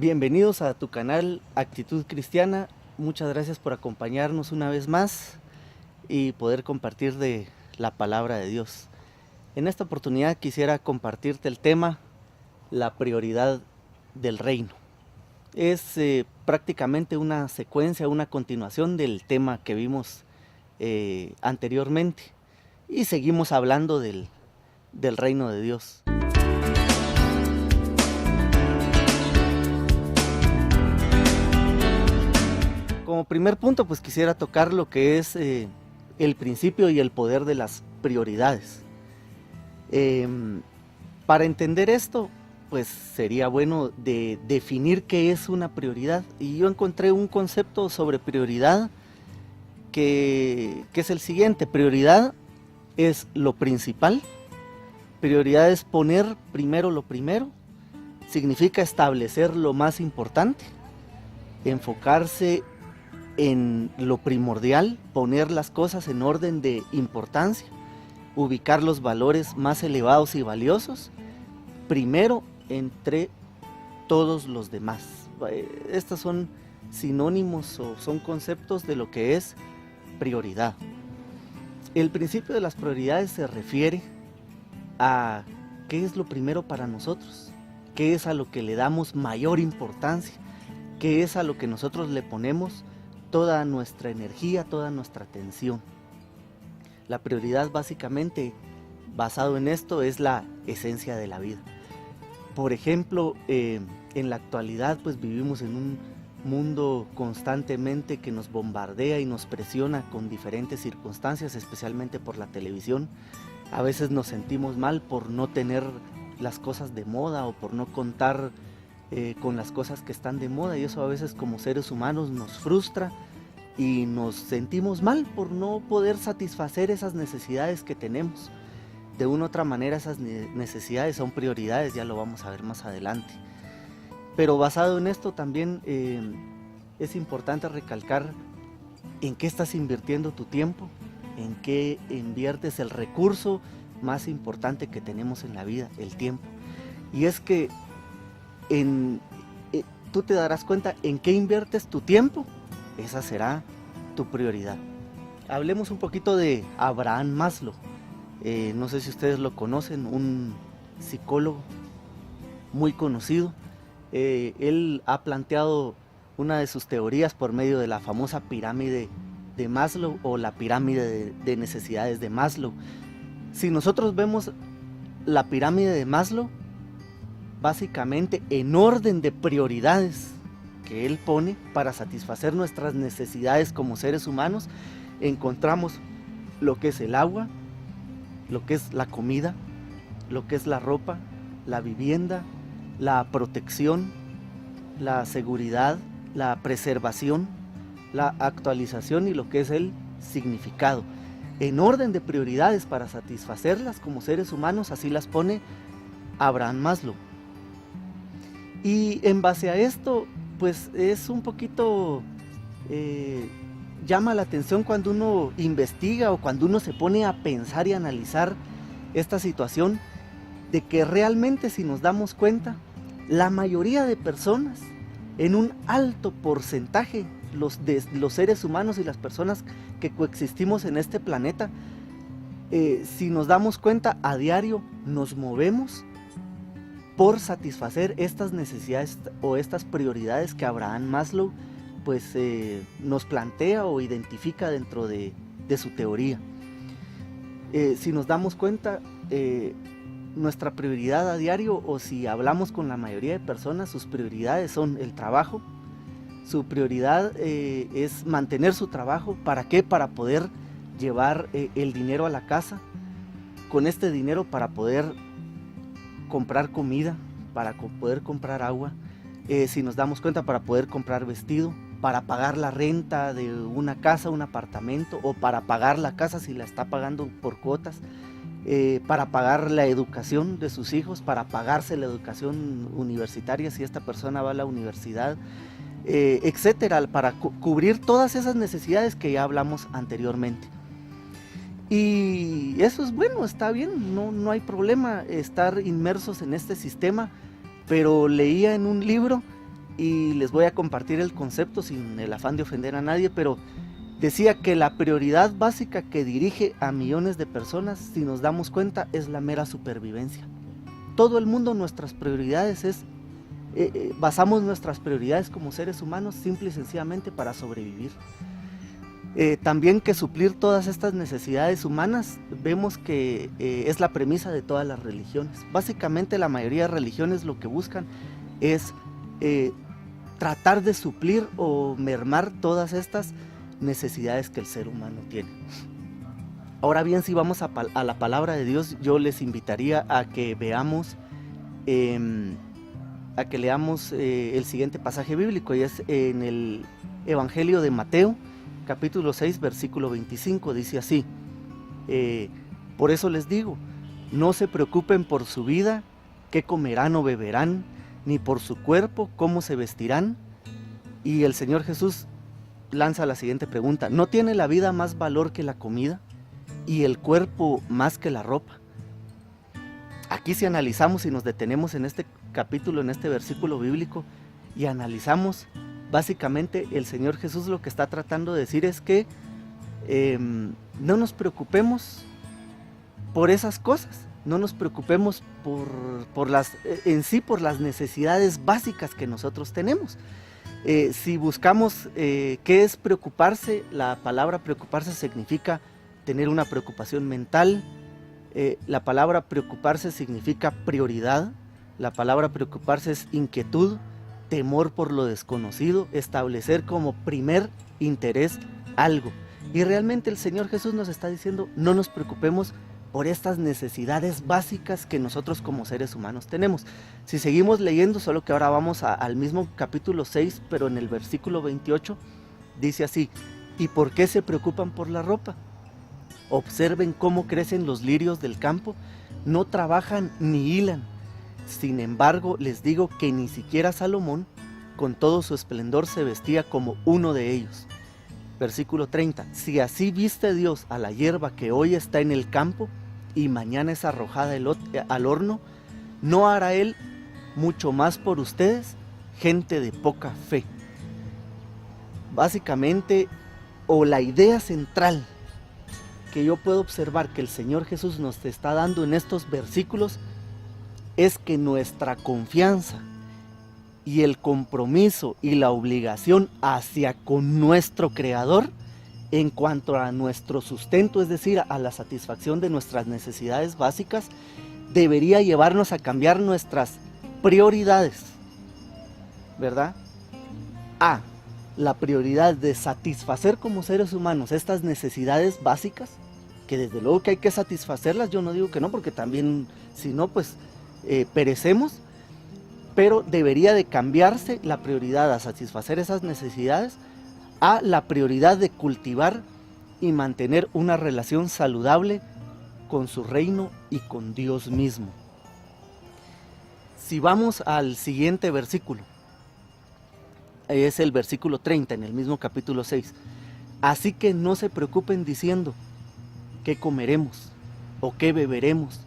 Bienvenidos a tu canal Actitud Cristiana. Muchas gracias por acompañarnos una vez más y poder compartir de la palabra de Dios. En esta oportunidad quisiera compartirte el tema, la prioridad del reino. Es prácticamente una secuencia, una continuación del tema que vimos anteriormente y seguimos hablando del reino de Dios. Como primer punto, pues quisiera tocar lo que es el principio y el poder de las prioridades. Para entender esto, pues sería bueno de definir qué es una prioridad. Y yo encontré un concepto sobre prioridad que es el siguiente. Prioridad es lo principal. Prioridad es poner primero lo primero. Significa establecer lo más importante. Enfocarse en lo primordial, poner las cosas en orden de importancia, ubicar los valores más elevados y valiosos primero entre todos los demás. Estos son sinónimos o son conceptos de lo que es prioridad. El principio de las prioridades se refiere a qué es lo primero para nosotros, qué es a lo que le damos mayor importancia, qué es a lo que nosotros le ponemos toda nuestra energía, toda nuestra atención. La prioridad básicamente, basado en esto, es la esencia de la vida. Por ejemplo, en la actualidad pues vivimos en un mundo constantemente que nos bombardea y nos presiona con diferentes circunstancias, especialmente por la televisión. A veces nos sentimos mal por no tener las cosas de moda o por no contar con las cosas que están de moda, y eso a veces como seres humanos nos frustra y nos sentimos mal por no poder satisfacer esas necesidades que tenemos. De una u otra manera esas necesidades son prioridades, ya lo vamos a ver más adelante. Pero basado en esto también es importante recalcar en qué estás invirtiendo tu tiempo, en qué inviertes el recurso más importante que tenemos en la vida, el tiempo. Y es que tú te darás cuenta en qué inviertes tu tiempo, esa será tu prioridad. Hablemos un poquito de Abraham Maslow. No sé si ustedes lo conocen, un psicólogo muy conocido. Él ha planteado una de sus teorías por medio de la famosa pirámide de Maslow o la pirámide de necesidades de Maslow. Si nosotros vemos la pirámide de Maslow, básicamente en orden de prioridades que él pone para satisfacer nuestras necesidades como seres humanos, encontramos lo que es el agua, lo que es la comida, lo que es la ropa, la vivienda, la protección, la seguridad, la preservación, la actualización y lo que es el significado. En orden de prioridades para satisfacerlas como seres humanos, así las pone Abraham Maslow. Y en base a esto, pues es un poquito, llama la atención cuando uno investiga o cuando uno se pone a pensar y analizar esta situación, de que realmente si nos damos cuenta, la mayoría de personas, en un alto porcentaje, los seres humanos y las personas que coexistimos en este planeta, si nos damos cuenta, a diario nos movemos por satisfacer estas necesidades o estas prioridades que Abraham Maslow pues nos plantea o identifica dentro de su teoría. Si nos damos cuenta, nuestra prioridad a diario, o si hablamos con la mayoría de personas, sus prioridades son el trabajo. Su prioridad es mantener su trabajo. ¿Para qué? Para poder llevar el dinero a la casa. Con este dinero para poder comprar comida, para poder comprar agua, si nos damos cuenta, para poder comprar vestido, para pagar la renta de una casa, un apartamento, o para pagar la casa si la está pagando por cuotas, para pagar la educación de sus hijos, para pagarse la educación universitaria si esta persona va a la universidad, etcétera, para cubrir todas esas necesidades que ya hablamos anteriormente. Y eso es bueno, está bien, no hay problema estar inmersos en este sistema, pero leía en un libro y les voy a compartir el concepto sin el afán de ofender a nadie, pero decía que la prioridad básica que dirige a millones de personas, si nos damos cuenta, es la mera supervivencia. Todo el mundo, nuestras prioridades basamos nuestras prioridades como seres humanos simple y sencillamente para sobrevivir. También que suplir todas estas necesidades humanas, vemos que es la premisa de todas las religiones. Básicamente la mayoría de religiones lo que buscan es tratar de suplir o mermar todas estas necesidades que el ser humano tiene. Ahora bien, si vamos a la palabra de Dios, yo les invitaría a que veamos, leamos el siguiente pasaje bíblico, y es en el Evangelio de Mateo, capítulo 6, versículo 25, dice así: por eso les digo, no se preocupen por su vida, qué comerán o beberán, ni por su cuerpo, cómo se vestirán. Y el Señor Jesús lanza la siguiente pregunta: ¿no tiene la vida más valor que la comida y el cuerpo más que la ropa? Aquí, si analizamos y nos detenemos en este capítulo, en este versículo bíblico, y analizamos, básicamente el Señor Jesús lo que está tratando de decir es que no nos preocupemos por esas cosas, no nos preocupemos por las necesidades básicas que nosotros tenemos. Si buscamos qué es preocuparse, la palabra preocuparse significa tener una preocupación mental. La palabra preocuparse significa prioridad. La palabra preocuparse es inquietud, temor por lo desconocido, establecer como primer interés algo. Y realmente el Señor Jesús nos está diciendo: no nos preocupemos por estas necesidades básicas que nosotros como seres humanos tenemos. Si seguimos leyendo, solo que ahora vamos al mismo capítulo 6, pero en el versículo 28, dice así: ¿y por qué se preocupan por la ropa? Observen cómo crecen los lirios del campo, no trabajan ni hilan. Sin embargo, les digo que ni siquiera Salomón, con todo su esplendor, se vestía como uno de ellos. Versículo 30, si así viste Dios a la hierba que hoy está en el campo y mañana es arrojada al horno, ¿no hará Él mucho más por ustedes, gente de poca fe? Básicamente, o la idea central que yo puedo observar que el Señor Jesús nos está dando en estos versículos es que nuestra confianza y el compromiso y la obligación hacia con nuestro Creador en cuanto a nuestro sustento, es decir, a la satisfacción de nuestras necesidades básicas, debería llevarnos a cambiar nuestras prioridades, ¿verdad? A la prioridad de satisfacer como seres humanos estas necesidades básicas, que desde luego que hay que satisfacerlas, yo no digo que no, porque también si no pues perecemos, pero debería de cambiarse la prioridad a satisfacer esas necesidades a la prioridad de cultivar y mantener una relación saludable con su reino y con Dios mismo. Si vamos al siguiente versículo, es el versículo 30 en el mismo capítulo 6. Así que no se preocupen diciendo: ¿qué comeremos? ¿O qué beberemos?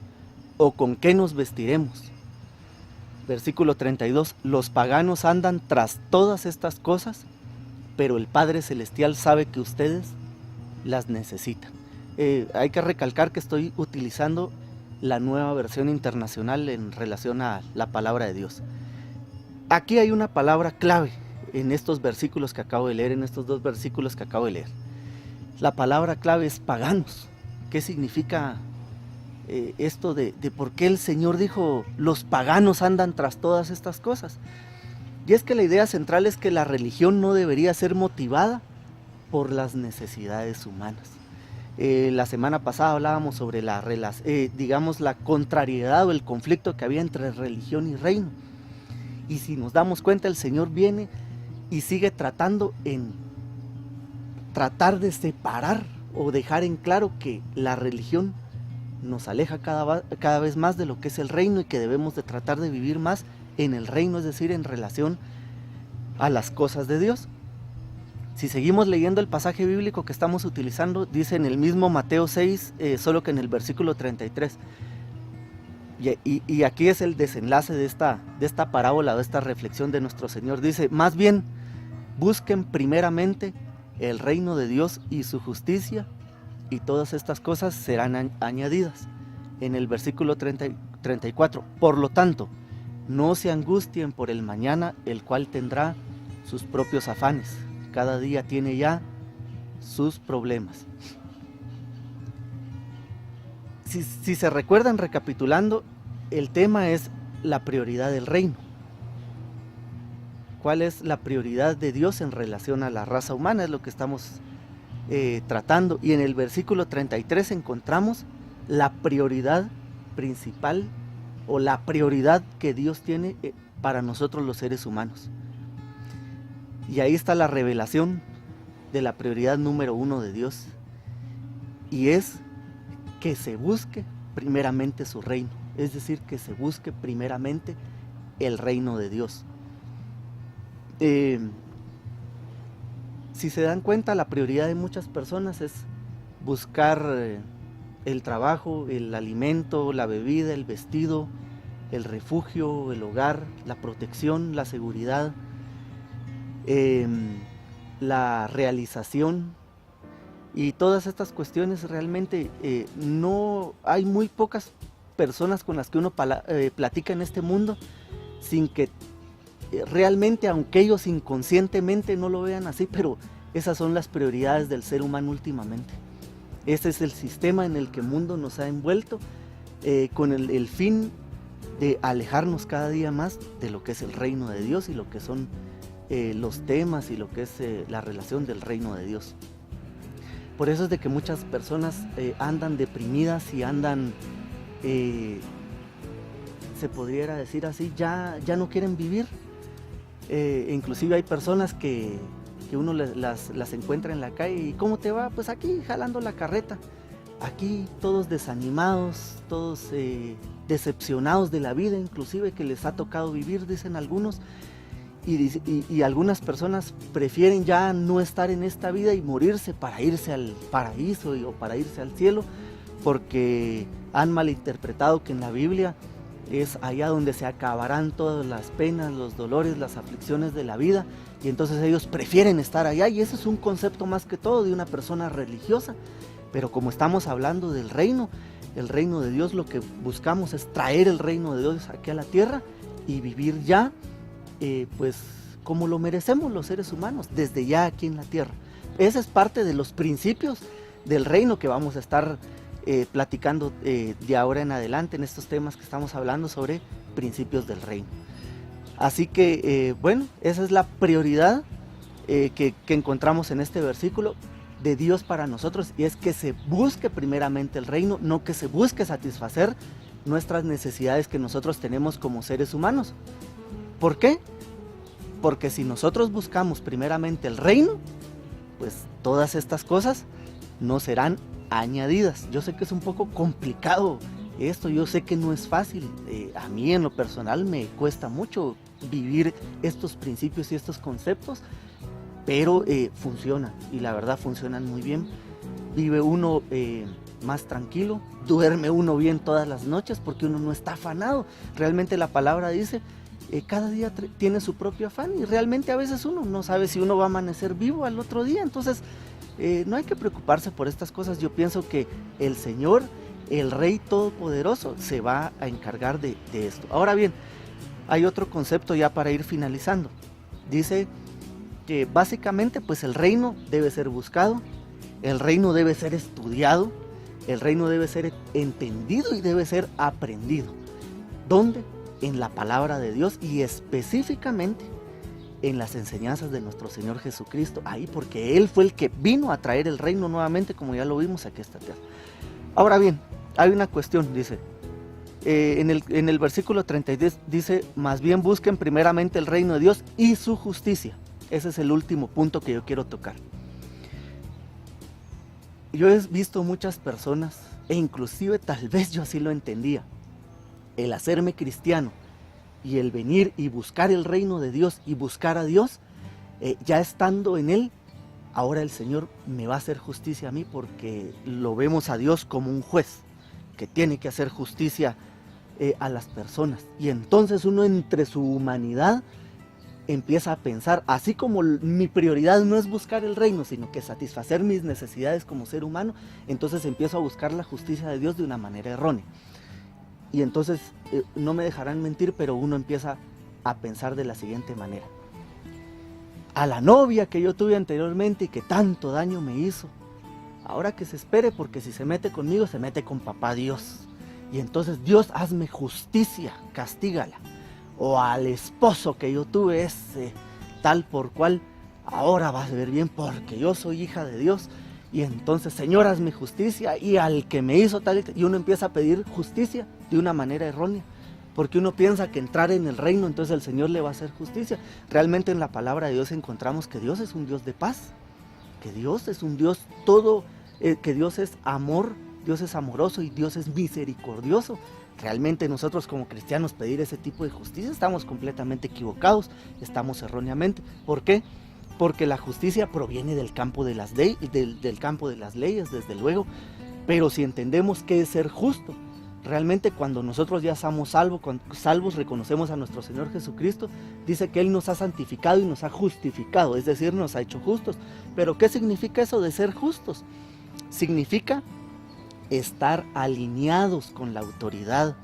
¿O con qué nos vestiremos? Versículo 32. Los paganos andan tras todas estas cosas, pero el Padre Celestial sabe que ustedes las necesitan. Hay que recalcar que estoy utilizando la Nueva Versión Internacional en relación a la palabra de Dios. Aquí hay una palabra clave en estos versículos que acabo de leer, en estos dos versículos que acabo de leer. La palabra clave es paganos. ¿Qué significa esto de por qué el Señor dijo los paganos andan tras todas estas cosas? Y es que la idea central es que la religión no debería ser motivada por las necesidades humanas. La semana pasada hablábamos sobre la contrariedad o el conflicto que había entre religión y reino. Y si nos damos cuenta, el Señor viene y sigue tratando de separar o dejar en claro que la religión nos aleja cada vez más de lo que es el reino y que debemos de tratar de vivir más en el reino, es decir, en relación a las cosas de Dios. Si seguimos leyendo el pasaje bíblico que estamos utilizando, dice en el mismo Mateo 6, solo que en el versículo 33, Y aquí es el desenlace de esta parábola, de esta reflexión de nuestro Señor. Dice, más bien, busquen primeramente el reino de Dios y su justicia, y todas estas cosas serán añadidas. En el versículo 34, por lo tanto, no se angustien por el mañana, el cual tendrá sus propios afanes. Cada día tiene ya sus problemas. Si se recuerdan, recapitulando, el tema es la prioridad del reino. ¿Cuál es la prioridad de Dios en relación a la raza humana? Es lo que estamos tratando. Y en el versículo 33 encontramos la prioridad principal o la prioridad que Dios tiene para nosotros los seres humanos. Y ahí está la revelación de la prioridad número 1 de Dios. Y es que se busque primeramente su reino. Es decir, que se busque primeramente el reino de Dios. Si se dan cuenta, la prioridad de muchas personas es buscar el trabajo, el alimento, la bebida, el vestido, el refugio, el hogar, la protección, la seguridad, la realización. Y todas estas cuestiones realmente no hay muy pocas personas con las que uno platica en este mundo sin que realmente, aunque ellos inconscientemente no lo vean así, pero esas son las prioridades del ser humano últimamente. Este es el sistema en el que el mundo nos ha envuelto con el fin de alejarnos cada día más de lo que es el reino de Dios y lo que son los temas y lo que es la relación del reino de Dios. Por eso es de que muchas personas andan deprimidas y andan, se podría decir así, ya no quieren vivir. Inclusive hay personas que uno las encuentra en la calle. ¿Y cómo te va? Pues aquí jalando la carreta. Aquí todos desanimados, todos decepcionados de la vida, inclusive que les ha tocado vivir, dicen algunos. Y algunas personas prefieren ya no estar en esta vida y morirse para irse al paraíso o para irse al cielo, porque han malinterpretado que en la Biblia es allá donde se acabarán todas las penas, los dolores, las aflicciones de la vida, y entonces ellos prefieren estar allá, y ese es un concepto más que todo de una persona religiosa. Pero como estamos hablando del reino, el reino de Dios, lo que buscamos es traer el reino de Dios aquí a la tierra y vivir ya pues como lo merecemos los seres humanos, desde ya aquí en la tierra. Esa es parte de los principios del reino que vamos a estar platicando de ahora en adelante en estos temas que estamos hablando sobre principios del reino. Así que bueno, esa es la prioridad que encontramos en este versículo de Dios para nosotros, y es que se busque primeramente el reino, no que se busque satisfacer nuestras necesidades que nosotros tenemos como seres humanos. ¿Por qué? Porque si nosotros buscamos primeramente el reino, pues todas estas cosas no serán añadidas. Yo sé que es un poco complicado esto, yo sé que no es fácil. A mí en lo personal me cuesta mucho vivir estos principios y estos conceptos, pero funcionan, y la verdad funcionan muy bien. Vive uno más tranquilo, duerme uno bien todas las noches porque uno no está afanado. Realmente la palabra dice cada día tiene su propio afán, y realmente a veces uno no sabe si uno va a amanecer vivo al otro día. Entonces no hay que preocuparse por estas cosas. Yo pienso que el Señor, el Rey Todopoderoso, se va a encargar de esto. Ahora bien, hay otro concepto ya para ir finalizando. Dice que básicamente pues el reino debe ser buscado, el reino debe ser estudiado, el reino debe ser entendido y debe ser aprendido. ¿Dónde? En la palabra de Dios, y específicamente en las enseñanzas de nuestro Señor Jesucristo, ahí, porque Él fue el que vino a traer el reino nuevamente, como ya lo vimos aquí a esta tierra. Ahora bien, hay una cuestión, dice, en el versículo 32 dice, más bien busquen primeramente el reino de Dios y su justicia. Ese es el último punto que yo quiero tocar. Yo he visto muchas personas, e inclusive tal vez yo así lo entendía, el hacerme cristiano y el venir y buscar el reino de Dios y buscar a Dios, ya estando en Él, ahora el Señor me va a hacer justicia a mí, porque lo vemos a Dios como un juez que tiene que hacer justicia a las personas. Y entonces uno entre su humanidad empieza a pensar, así como mi prioridad no es buscar el reino, sino que satisfacer mis necesidades como ser humano, entonces empiezo a buscar la justicia de Dios de una manera errónea. Y entonces, no me dejarán mentir, pero uno empieza a pensar de la siguiente manera: a la novia que yo tuve anteriormente y que tanto daño me hizo, ahora que se espere, porque si se mete conmigo, se mete con papá Dios. Y entonces, Dios, hazme justicia, castígala. O al esposo que yo tuve, ese tal por cual, ahora vas a ver bien porque yo soy hija de Dios. Y entonces, Señor, hazme justicia. Y al que me hizo tal y uno empieza a pedir justicia de una manera errónea, porque uno piensa que entrar en el reino, entonces el Señor le va a hacer justicia. Realmente en la palabra de Dios encontramos que Dios es un Dios de paz, que Dios es un Dios todo, que Dios es amor, Dios es amoroso y Dios es misericordioso. Realmente nosotros como cristianos pedir ese tipo de justicia estamos completamente equivocados, estamos erróneamente. ¿Por qué? Porque la justicia proviene del campo de las leyes, desde luego. Pero si entendemos qué es ser justo, realmente cuando nosotros ya somos salvos, reconocemos a nuestro Señor Jesucristo, dice que Él nos ha santificado y nos ha justificado, es decir, nos ha hecho justos. ¿Pero qué significa eso de ser justos? Significa estar alineados con la autoridad,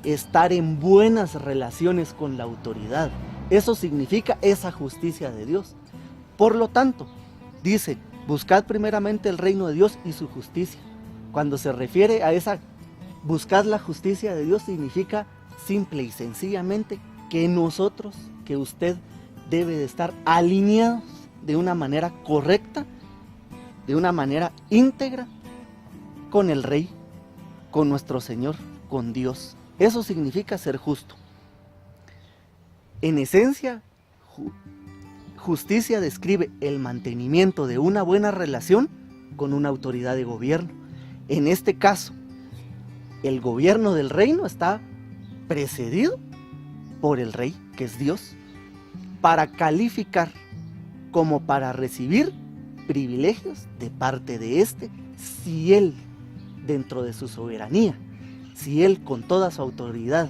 estar en buenas relaciones con la autoridad. Eso significa esa justicia de Dios. Por lo tanto, dice, buscad primeramente el reino de Dios y su justicia. Cuando se refiere a esa buscad la justicia de Dios, significa simple y sencillamente que nosotros, que usted debe de estar alineados de una manera correcta, de una manera íntegra, con el Rey, con nuestro Señor, con Dios. Eso significa ser justo. En esencia, justicia describe el mantenimiento de una buena relación con una autoridad de gobierno. En este caso, el gobierno del reino está precedido por el Rey, que es Dios, para calificar como para recibir privilegios de parte de éste, si Él, dentro de su soberanía, si Él con toda su autoridad,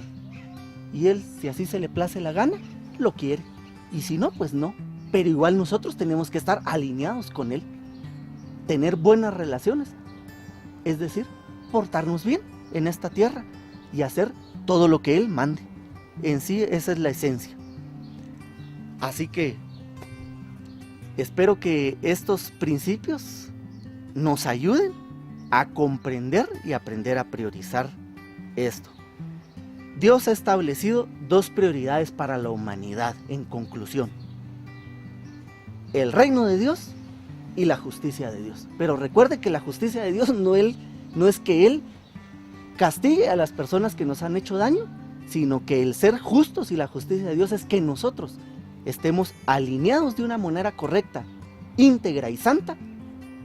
y Él, si así se le place la gana, lo quiere, y si no, pues no. Pero igual nosotros tenemos que estar alineados con Él, tener buenas relaciones, es decir, portarnos bien en esta tierra y hacer todo lo que Él mande. En sí, esa es la esencia. Así que espero que estos principios nos ayuden a comprender y aprender a priorizar esto. Dios ha establecido dos prioridades para la humanidad, en conclusión: el reino de Dios y la justicia de Dios. Pero recuerde que la justicia de Dios no es que Él castigue a las personas que nos han hecho daño, sino que el ser justos y la justicia de Dios es que nosotros estemos alineados de una manera correcta, íntegra y santa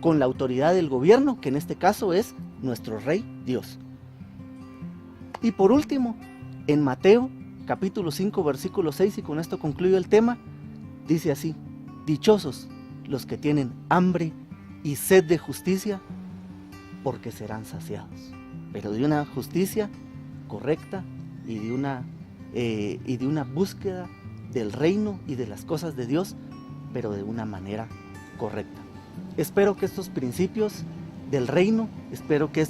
con la autoridad del gobierno, que en este caso es nuestro Rey Dios. Y por último, en Mateo capítulo 5 versículo 6, y con esto concluyo el tema, dice así: dichosos los que tienen hambre y sed de justicia, porque serán saciados. Pero de una justicia correcta y de una búsqueda del reino y de las cosas de Dios, pero de una manera correcta. Espero que estos principios del reino, espero que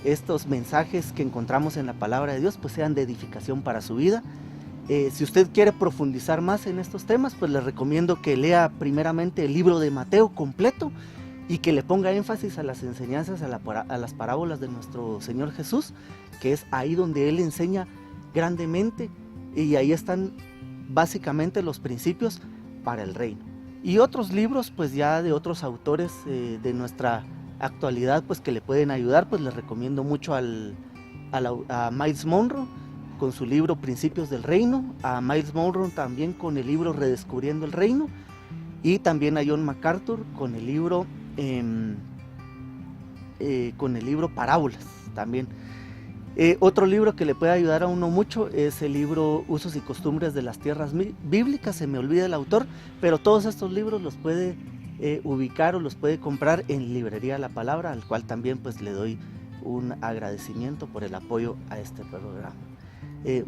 estos mensajes que encontramos en la palabra de Dios pues sean de edificación para su vida. Si usted quiere profundizar más en estos temas, pues le recomiendo que lea primeramente el libro de Mateo completo y que le ponga énfasis a las enseñanzas, a las parábolas de nuestro Señor Jesús, que es ahí donde Él enseña grandemente, y ahí están básicamente los principios para el reino. Y otros libros pues ya de otros autores de nuestra actualidad pues que le pueden ayudar, pues les recomiendo mucho a Myles Munroe con su libro Principios del Reino, a Myles Munroe también con el libro Redescubriendo el Reino, y también a John MacArthur con el libro Parábolas también. Otro libro que le puede ayudar a uno mucho es el libro Usos y Costumbres de las Tierras Bíblicas, se me olvida el autor, pero todos estos libros los puede ubicar o los puede comprar en Librería La Palabra, al cual también pues le doy un agradecimiento por el apoyo a este programa.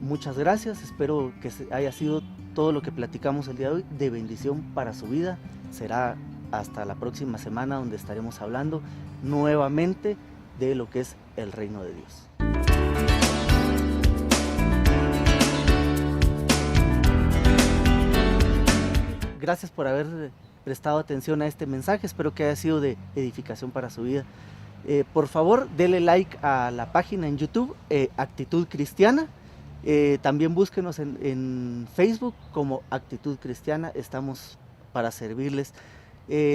Muchas gracias, espero que haya sido todo lo que platicamos el día de hoy de bendición para su vida. Será hasta la próxima semana, donde estaremos hablando nuevamente de lo que es el reino de Dios. Gracias por haber prestado atención a este mensaje, espero que haya sido de edificación para su vida. Por favor, dele like a la página en YouTube, Actitud Cristiana. También búsquenos en Facebook como Actitud Cristiana, estamos para servirles.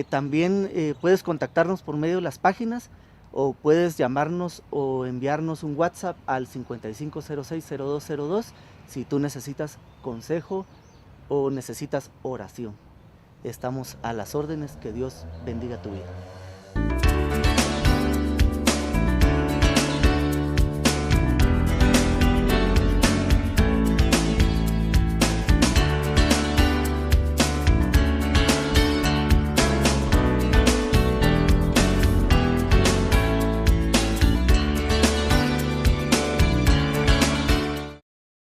También puedes contactarnos por medio de las páginas, o puedes llamarnos o enviarnos un WhatsApp al 5506-0202 si tú necesitas consejo o necesitas oración. Estamos a las órdenes, que Dios bendiga tu vida.